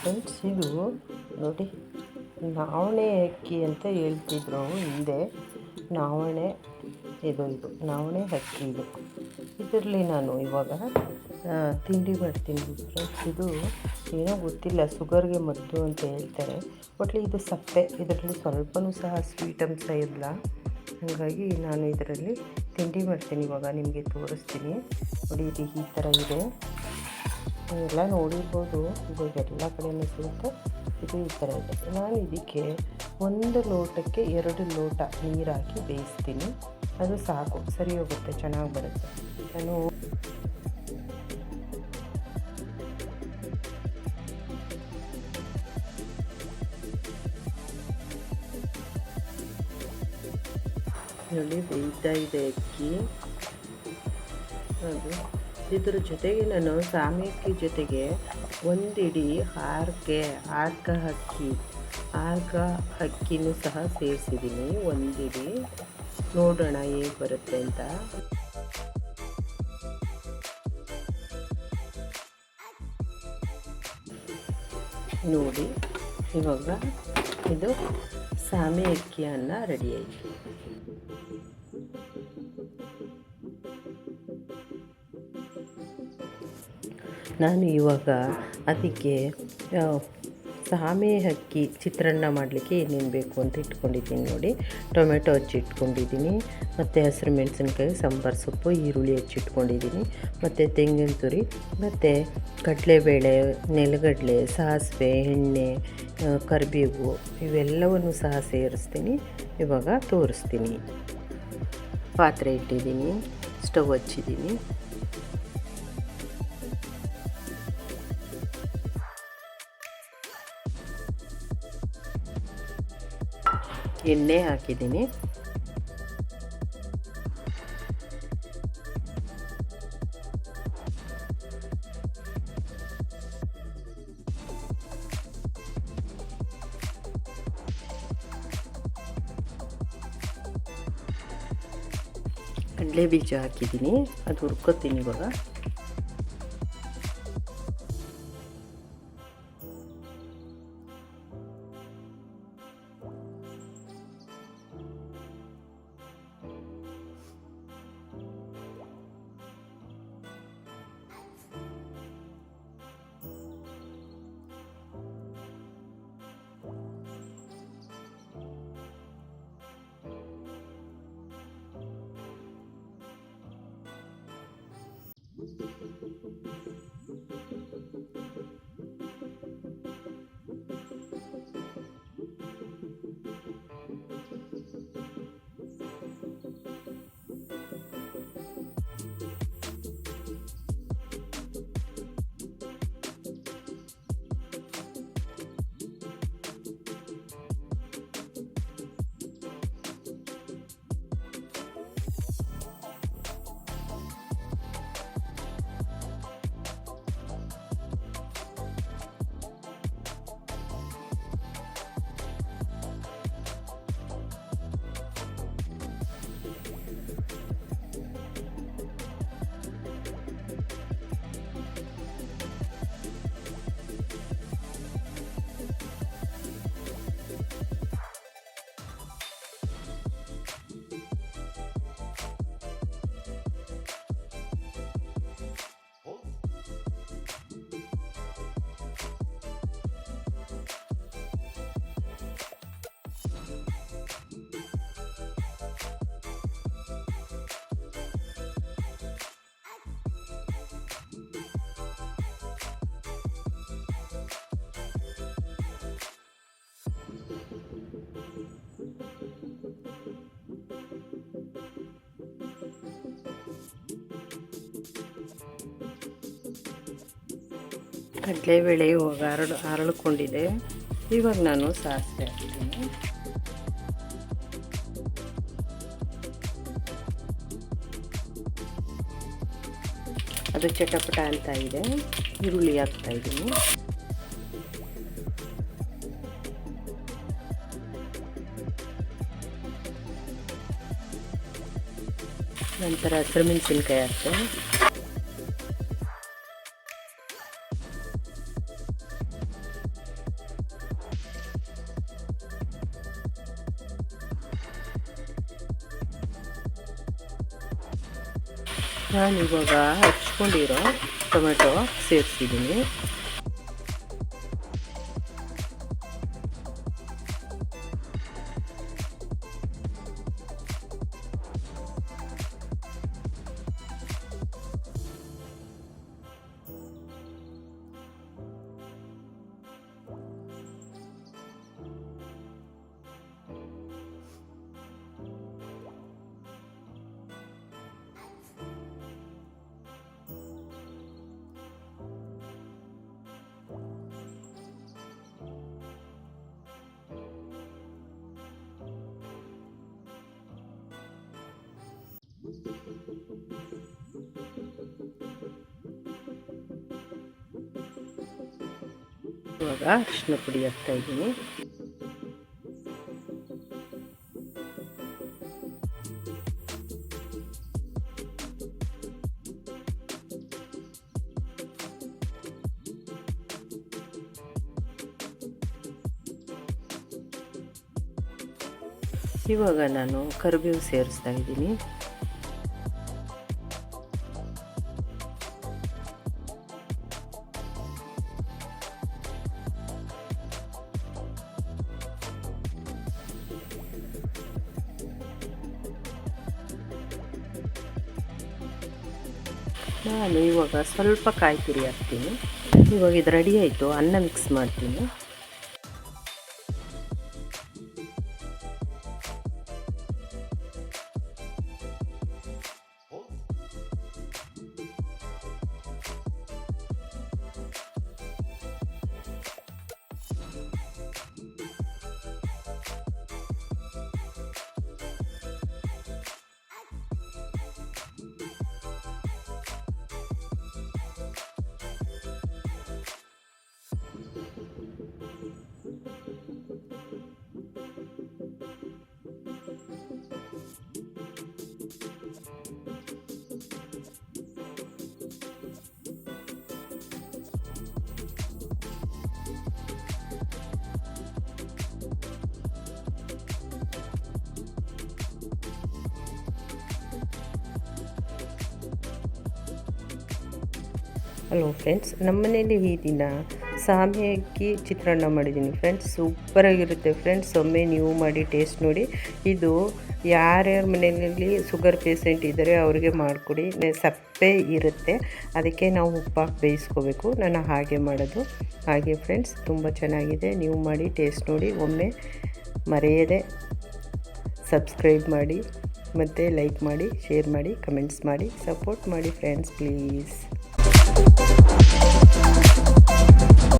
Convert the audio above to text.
Friends, ಇದು ನೋಡಿ, ನವಣೆ ಅಕ್ಕಿ ಅಂತ ಹೇಳ್ತಿದ್ರು ಹಿಂದೆ. ನವಣೆ ಇದು ನವಣೆ ಅಕ್ಕಿ ಇದರಲ್ಲಿ ನಾನು ಇವಾಗ ತಿಂಡಿ ಮಾಡ್ತೀನಿ ಫ್ರೆಂಡ್ಸ್. ಇದು ಏನೋ ಗೊತ್ತಿಲ್ಲ, ಶುಗರ್ಗೆ ಮದ್ದು ಅಂತ ಹೇಳ್ತಾರೆ. ಒಟ್ಲಿ ಇದು ಸಪ್ಪೆ, ಇದರಲ್ಲಿ ಸ್ವಲ್ಪನೂ ಸಹ ಸ್ವೀಟ್ ಅಂಶ ಇಲ್ಲ. ಹಾಗಾಗಿ ನಾನು ಇದರಲ್ಲಿ ತಿಂಡಿ ಮಾಡ್ತೀನಿ. ಇವಾಗ ನಿಮಗೆ ತೋರಿಸ್ತೀನಿ ನೋಡಿ. ಇದು ಈ ಥರ ಇದೆ, ಎಲ್ಲ ನೋಡಿರ್ಬೋದು. ಇವಾಗ ಎಲ್ಲ ಕಡೆಯೂ ಸಿಗುತ್ತೆ. ಇದು ಈ ಥರ ಇದೆ. ನಾನು ಇದಕ್ಕೆ 1 ಲೋಟಕ್ಕೆ 2 ಲೋಟ ನೀರು ಹಾಕಿ ಬೇಯಿಸ್ತೀನಿ. ಅದು ಸಾಕು, ಸರಿ ಹೋಗುತ್ತೆ, ಚೆನ್ನಾಗಿ ಬರುತ್ತೆ. ನಾನು ನೋಡಿ ಬೇಯ್ತಾ ಇದೆ ಅಕ್ಕಿ. ಅದು ಇದ್ರ ಜೊತೆಗೆ ನಾನು ಸಾಮೆ ಅಕ್ಕಿ ಜೊತೆಗೆ 1 ಹಿಡಿ ಆರ್ಕ ಅಕ್ಕಿನೂ ಸಹ ಸೇರಿಸಿದ್ದೀನಿ. 1 ಹಿಡಿ, ನೋಡೋಣ ಹೇಗೆ ಬರುತ್ತೆ ಅಂತ. ನೋಡಿ, ಇವಾಗ ಇದು ಸಾಮೆ ಅಕ್ಕಿ ಅನ್ನ ರೆಡಿ ಆಯಿತು. ನಾನು ಇವಾಗ ಅದಕ್ಕೆ ಸಾಮೆ ಅಕ್ಕಿ ಚಿತ್ರಾನ್ನ ಮಾಡಲಿಕ್ಕೆ ಏನೇನು ಬೇಕು ಅಂತ ಇಟ್ಕೊಂಡಿದ್ದೀನಿ ನೋಡಿ. ಟೊಮೆಟೊ ಹಚ್ಚಿಟ್ಕೊಂಡಿದ್ದೀನಿ, ಮತ್ತು ಹಸಿರು ಮೆಣಸಿನ್ಕಾಯಿ, ಸಾಂಬಾರು ಸೊಪ್ಪು, ಈರುಳ್ಳಿ ಹಚ್ಚಿಟ್ಕೊಂಡಿದ್ದೀನಿ, ಮತ್ತು ತೆಂಗಿನ ತುರಿ, ಮತ್ತು ಕಡಲೆಬೇಳೆ, ನೆಲಗಡಲೆ, ಸಾಸಿವೆ, ಎಣ್ಣೆ, ಕರಿಬೇವು ಇವೆಲ್ಲವನ್ನು ಸಹ ಸೇರಿಸ್ತೀನಿ. ಇವಾಗ ತೋರಿಸ್ತೀನಿ. ಪಾತ್ರೆ ಇಟ್ಟಿದ್ದೀನಿ, ಸ್ಟವ್ ಹಚ್ಚಿದ್ದೀನಿ. ಎಣ್ಣೆ ಹಾಕಿದ್ದೀನಿ. ಕಡಲೆ ಬೀಜ ಹಾಕಿದ್ದೀನಿ, ಅದು ಹುರ್ಕೊತೀನಿ ಇವಾಗ. ಕಡಲೆಬೇಳೆ ಇವಾಗ ಅರಳಿಕೊಂಡಿದೆ. ಇವಾಗ ನಾನು ಸಾಸಿವೆ ಹಾಕ್ತೀನಿ. ಅದು ಚಟಪಟ ಅಂತ ಇದೆ. ಈರುಳ್ಳಿ ಹಾಕ್ತಾ ಇದ್ದೀನಿ. ನಂತರ ಹಸಿರು ಮೆಣಸಿನ್ಕಾಯಿ ಹಾಕ್ತೀನಿ. ನಾನು ಇವಾಗ ಹಚ್ಕೊಂಡಿರೋ ಟೊಮೆಟೊ ಸೇರಿಸಿದ್ದೀನಿ. ಇವಾಗ ಅರಿಶಿನ ಪುಡಿ ಹಾಕ್ತಾಯಿದ್ದೀನಿ. ಇವಾಗ ನಾನು ಕರಿಬೇವು ಸೇರಿಸ್ತಾ ಇದ್ದೀನಿ. ನಾನು ಇವಾಗ ಸ್ವಲ್ಪ ಕಾಯಿ ತುರಿ ಹಾಕ್ತೀನಿ. ಇವಾಗ ಇದು ರೆಡಿ ಆಯಿತು. ಅನ್ನ ಮಿಕ್ಸ್ ಮಾಡ್ತೀನಿ. ಹಲೋ ಫ್ರೆಂಡ್ಸ್, ನಮ್ಮ ಮನೇಲಿ ಈ ದಿನ ಸಾಮೆ ಅಕ್ಕಿ ಚಿತ್ರಾನ್ನ ಮಾಡಿದ್ದೀನಿ ಫ್ರೆಂಡ್ಸ್. ಸೂಪರಾಗಿರುತ್ತೆ ಫ್ರೆಂಡ್ಸ್. ಒಮ್ಮೆ ನೀವು ಮಾಡಿ ಟೇಸ್ಟ್ ನೋಡಿ. ಇದು ಯಾರ್ಯಾರ ಮನೆಯಲ್ಲಿ ಶುಗರ್ ಪೇಷೆಂಟ್ ಇದ್ದರೆ ಅವ್ರಿಗೆ ಮಾಡಿಕೊಡಿ. ಸಪ್ಪೆ ಇರುತ್ತೆ, ಅದಕ್ಕೆ ನಾವು ಉಪ್ಪಾಕಿ ಬೇಯಿಸ್ಕೋಬೇಕು. ನಾನು ಹಾಗೆ ಮಾಡೋದು. ಹಾಗೆ ಫ್ರೆಂಡ್ಸ್, ತುಂಬ ಚೆನ್ನಾಗಿದೆ. ನೀವು ಮಾಡಿ ಟೇಸ್ಟ್ ನೋಡಿ. ಒಮ್ಮೆ ಮರೆಯದೆ ಸಬ್ಸ್ಕ್ರೈಬ್ ಮಾಡಿ, ಮತ್ತು ಲೈಕ್ ಮಾಡಿ, ಶೇರ್ ಮಾಡಿ, ಕಮೆಂಟ್ಸ್ ಮಾಡಿ, ಸಪೋರ್ಟ್ ಮಾಡಿ ಫ್ರೆಂಡ್ಸ್ ಪ್ಲೀಸ್.